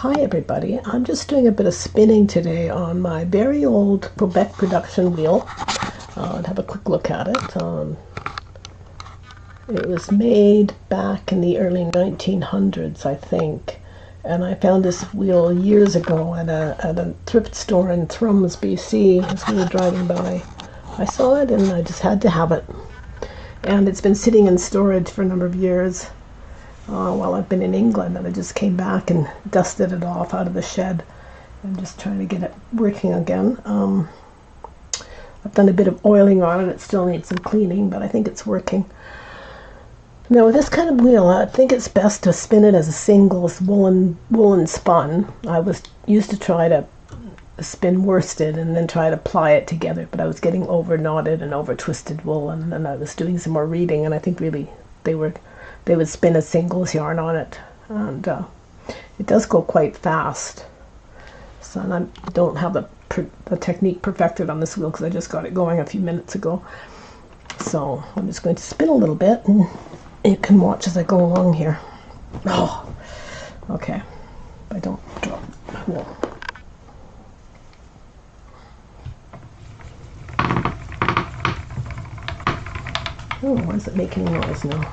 Hi everybody, I'm just doing a bit of spinning today on my very old Quebec Production Wheel. Have a quick look at it. It was made back in the early 1900s, I think, and I found this wheel years ago at a thrift store in Thrums, BC, as we were driving by. I saw it and I just had to have it. And it's been sitting in storage for a number of years. While I've been in England, and I just came back and dusted it off out of the shed. I'm just trying to get it working again. I've done a bit of oiling on it. It still needs some cleaning, but I think it's working. Now with this kind of wheel, I think it's best to spin it as a singles woolen spun. I used to try to spin worsted and then try to ply it together, but I was getting over knotted and over twisted woolen, and I was doing some more reading, and I think really they would spin a singles yarn on it, and it does go quite fast. So I don't have the technique perfected on this wheel because I just got it going a few minutes ago. So I'm just going to spin a little bit, and you can watch as I go along here. Oh, okay. I don't drop my wheel. Oh, why is it making noise now?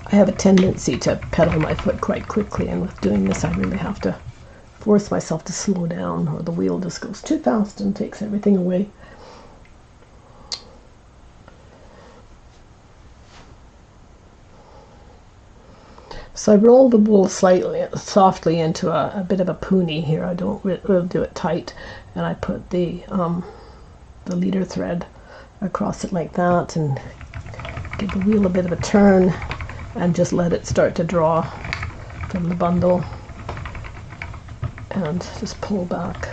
I have a tendency to pedal my foot quite quickly, and with doing this I really have to force myself to slow down, or the wheel just goes too fast and takes everything away. So I roll the wool softly into a bit of a pony here. I don't really do it tight, and I put the leader thread across it like that, and give the wheel a bit of a turn, and just let it start to draw from the bundle, and just pull back.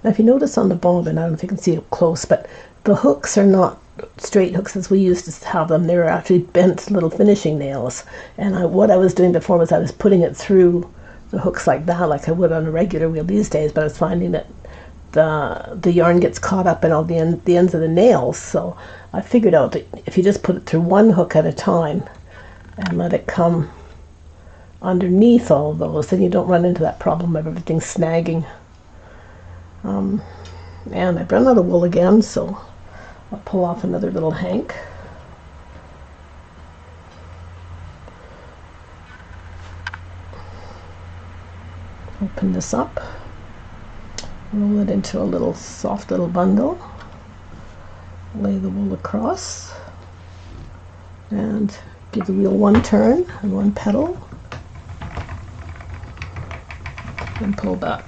Now if you notice on the bobbin, I don't know if you can see it close, but the hooks are not straight hooks as we used to have them. They were actually bent little finishing nails, and what I was doing before was I was putting it through the hooks like that, like I would on a regular wheel these days, but I was finding that the yarn gets caught up in all the ends of the nails. So I figured out that if you just put it through one hook at a time and let it come underneath all of those, then you don't run into that problem of everything snagging. And I've run out of wool again, so I'll pull off another little hank. Open this up, roll it into a little soft little bundle, lay the wool across, and give the wheel one turn and one pedal, and pull back.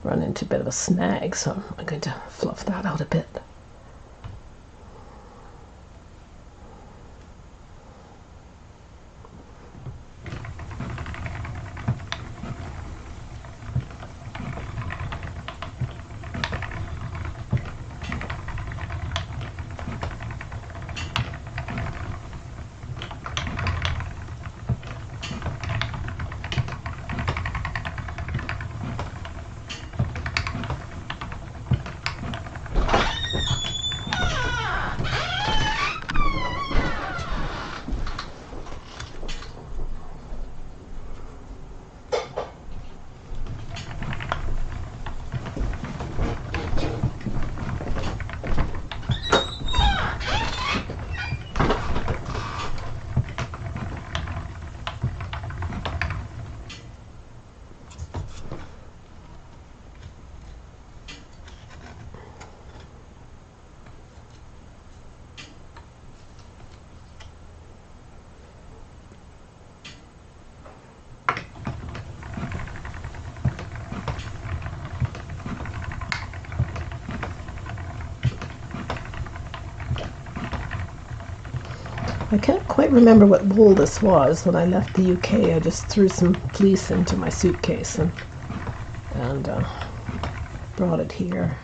Run into a bit of a snag, so I'm going to fluff that out a bit. I can't quite remember what wool this was. When I left the UK, I just threw some fleece into my suitcase and brought it here.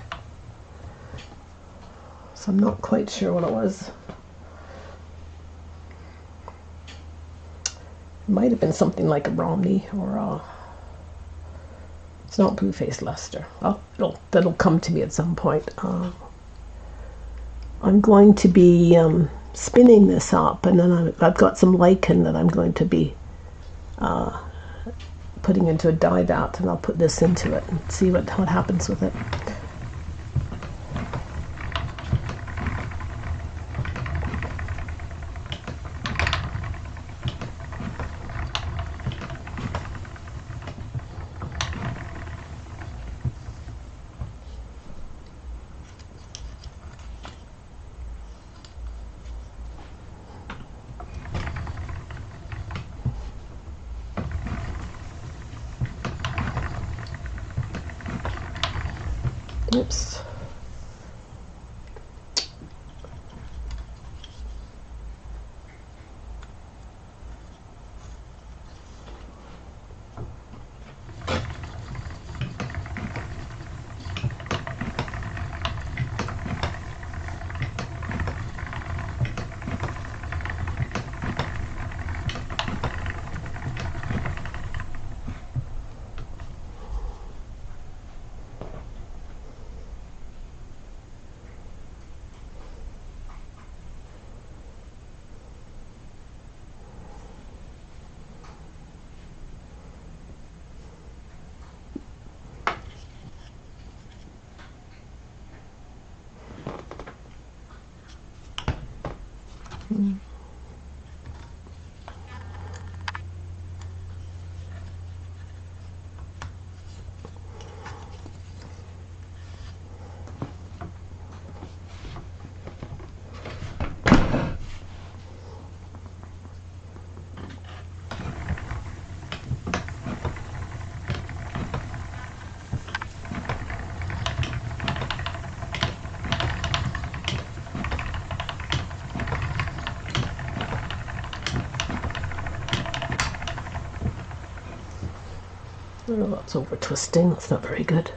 So I'm not quite sure what it was. It might have been something like a Romney or a... It's not blue-faced Leicester. That'll come to me at some point. I'm going to be spinning this up, and then I've got some lichen that I'm going to be putting into a dye vat, and I'll put this into it and see what happens with it. Oops. Oh, that's over twisting. That's not very good.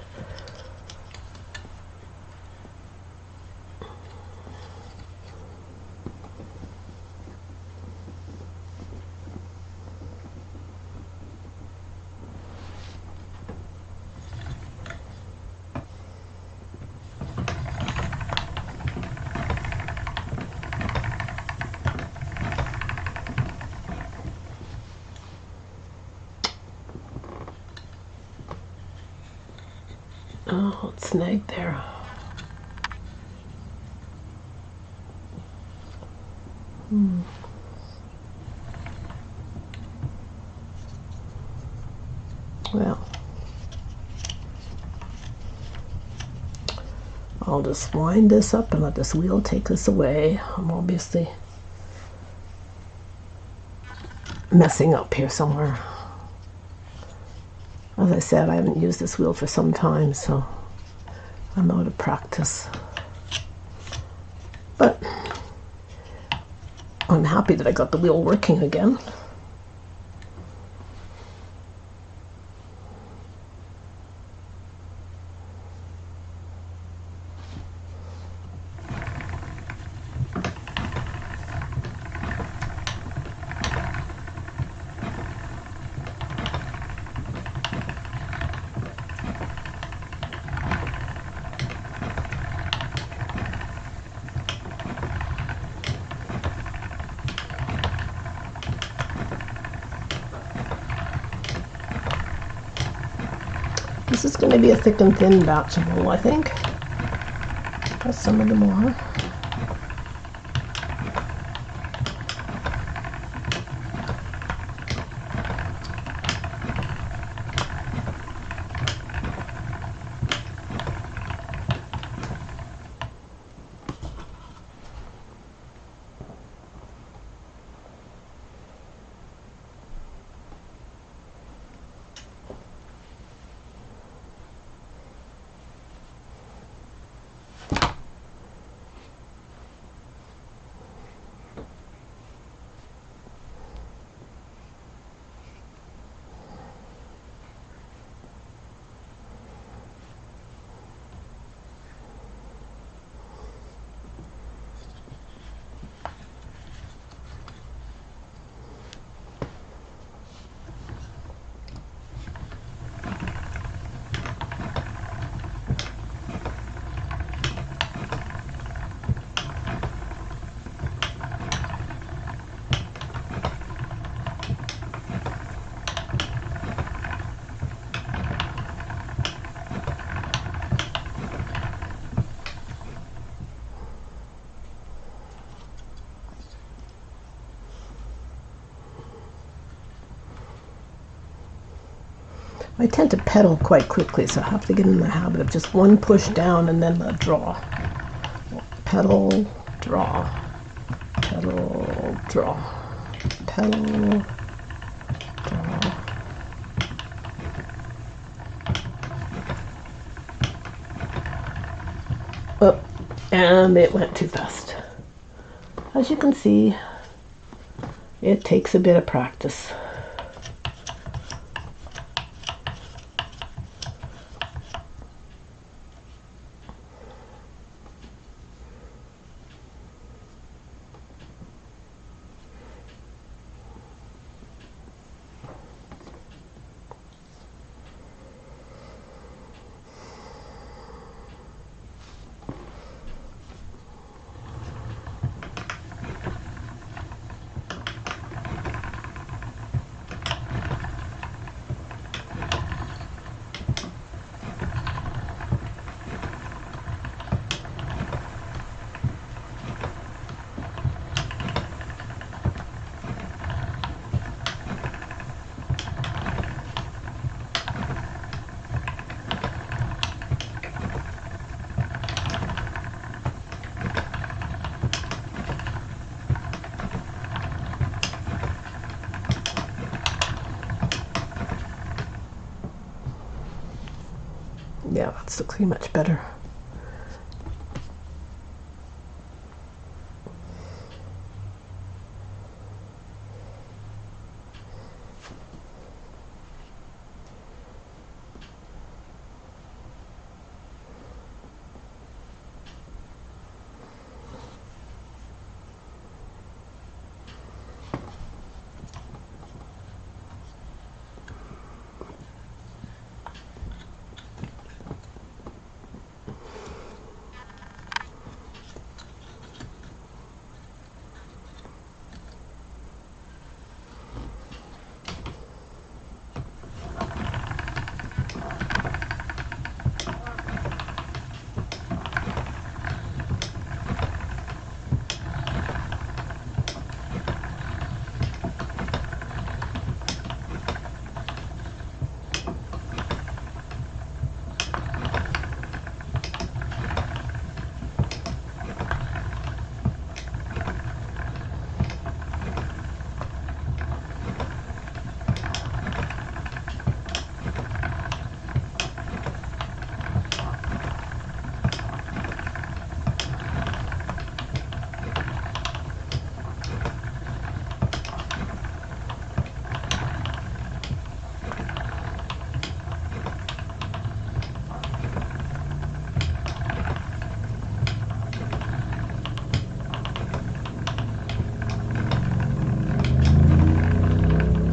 Oh, it's snagged there. Well, I'll just wind this up and let this wheel take this away. I'm obviously messing up here somewhere. As I said, I haven't used this wheel for some time, so I'm out of practice. But I'm happy that I got the wheel working again. This is going to be a thick and thin batch of wool, I think. That's some of the more. I tend to pedal quite quickly, so I have to get in the habit of just one push down and then the draw. Pedal, draw, pedal, draw, pedal, draw. Oh, and it went too fast. As you can see, it takes a bit of practice. Yeah, that's looking much better.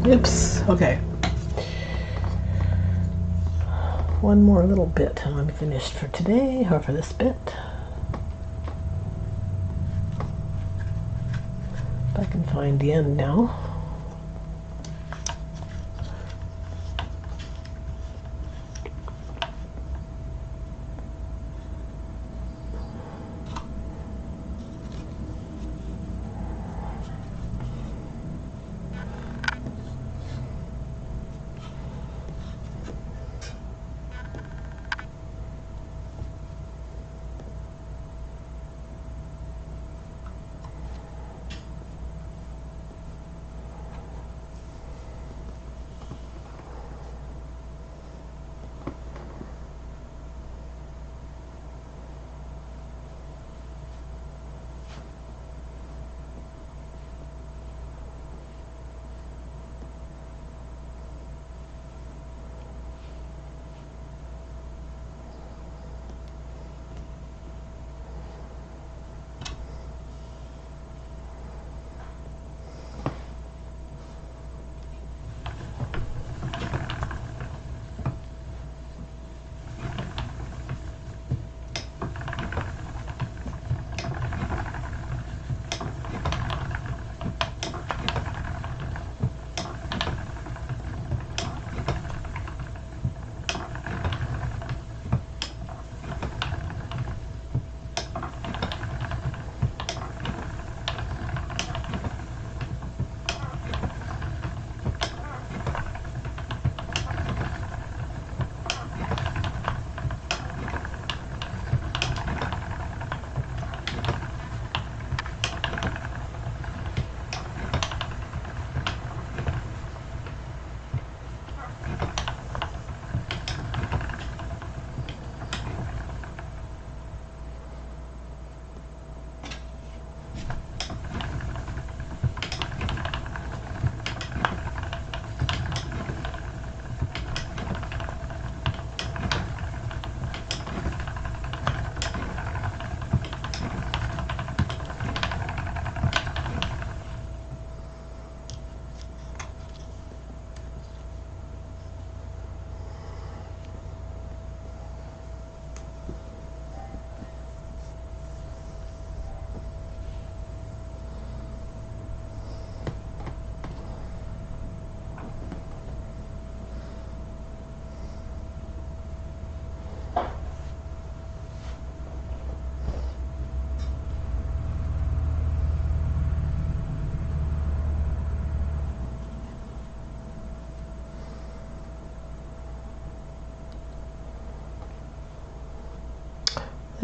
Oops, okay. One more little bit and I'm finished for today, or for this bit. If I can find the end now.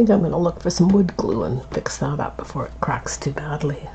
think I'm going to look for some wood glue and fix that up before it cracks too badly.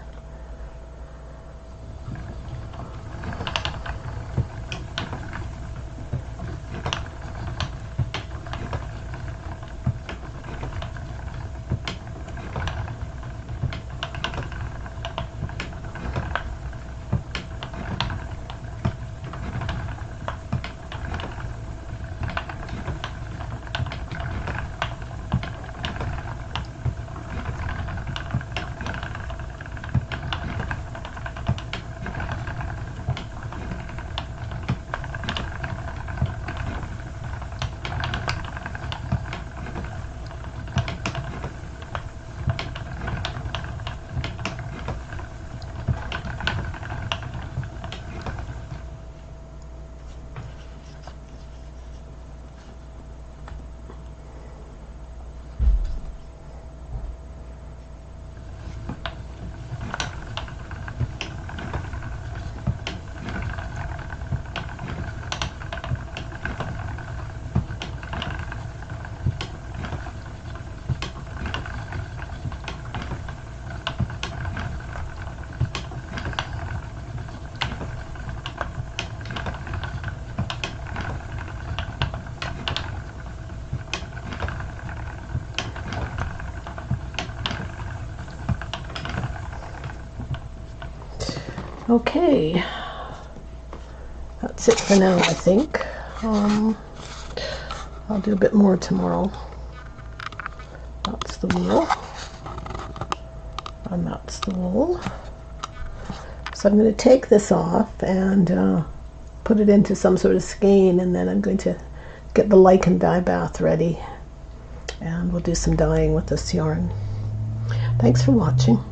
Okay, that's it for now, I think. I'll do a bit more tomorrow. That's the wheel, and that's the wool. So I'm going to take this off and put it into some sort of skein, and then I'm going to get the lichen dye bath ready, and we'll do some dyeing with this yarn. Thanks for watching.